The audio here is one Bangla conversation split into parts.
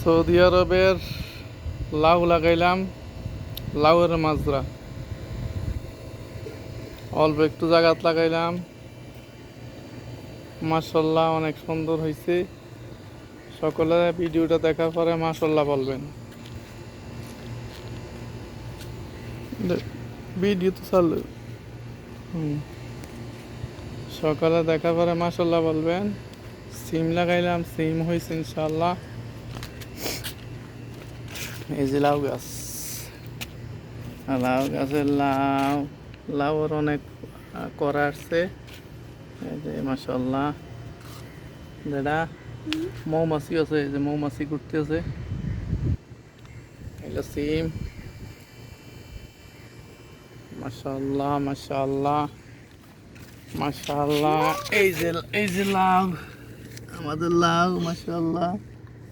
সৌদি আরবের লাউ লাগাইলাম, লাউয়ের মাজরা অল্প একটু জায়গাত লাগাইলাম। মাশাল্লাহ অনেক সুন্দর হয়েছে। সকলে ভিডিওটা দেখার পরে মাশাল্লাহ বলবেন। ভিডিও তো চালু। সকালে দেখার পরে মাশাল্লাহ বলবেন। সিম লাগাইলাম, সিম হয়েছে ইনশাল্লাহ। এই যে লাউ গাছ, লাউ গাছের লাউর অনেক করা আসছে। এই যে মাশাল্লাহ, যেটা মৌমাছি আছে, এই যে মৌমাছি ঘুরতে আছে। এগুলো সিম। মাশাল্লাহ মাশাল্লাহ মাশাল্লাহ। এই যে লাউ, আমাদের লাউ মাশাল্লাহ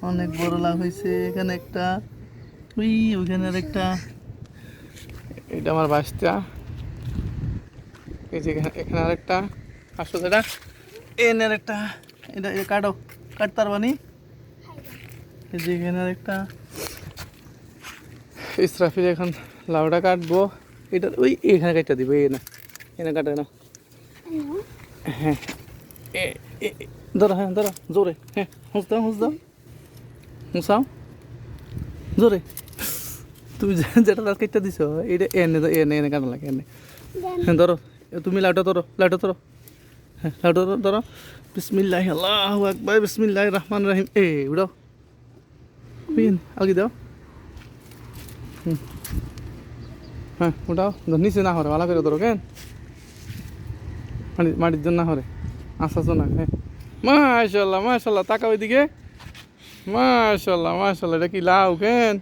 অনেক বড় লাউ হয়েছে। এখানে একটা, ওইখানে আর একটা। এটা আমার বাসটা। এই যে এখানে আরেকটা আসো, যেটা এনে আরেকটা। এটা কাটো, কাটতে পারবানি। এই যে এখানে আরেকটা। ইসরাফিল এখন লাউটা কাটবো। এটা ওই এখানে কাটতে দিব, এনে কাটে না। হ্যাঁ ধরো, হ্যাঁ ধরো জোরে, হ্যাঁ হুঁস দাও হুঁসাও জোরে। তুমি যেটা লাউ কেটে দিছো এটা এনে কাটা লাগে, এনে। হ্যাঁ ধরো, তুমি লাউটা ধরো, হ্যাঁ লাউটা ধরো। বিসমিল্লাহ আল্লাহু আকবার, বিসমিল্লাহির রহমানির রহিম। উড়াও, আলগি দাও। হ্যাঁ উঠাও, নিচে না হরে, ভালো করে ধরো কেন, মাটির জন্য না হরে, আসাছো না। হ্যাঁ মাশাল্লাহ মাশাল্লাহ, তাকা ওইদিকে। মাশাল্লাহ মাশাল্লাহ, এটা কি লাউ কেন?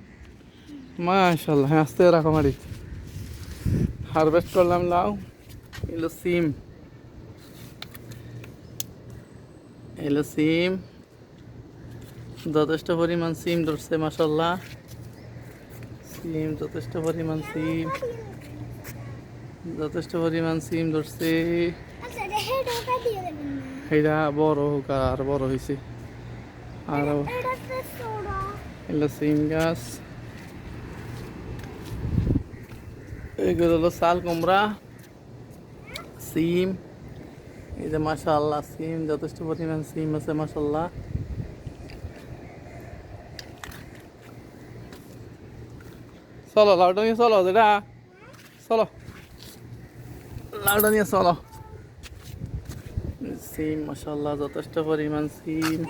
মাশাল্লাহ। হ্যাঁ আস্তে রাখো, মাটি হারভেস্ট করলাম লাউ। এলো সিম, যথেষ্ট পরিমাণ সিম ধরছে মাশাল্লাহ। যথেষ্ট পরিমাণ সিম ধরছে। এটা বড় হোক, আর বড় হয়েছে। আর এগুলো সিম গাছ। এগুলো হলো চাল কুমড়া, সিম। এই যে মাশাআল্লাহ, সিম যথেষ্ট পরিমাণ সিম আছে মাশাআল্লাহ। চলো লাউটা নিয়ে চলো, যেটা চলো লাউটা নিয়ে চলো। সিম মাশাআল্লাহ, যথেষ্ট পরিমাণ সিম।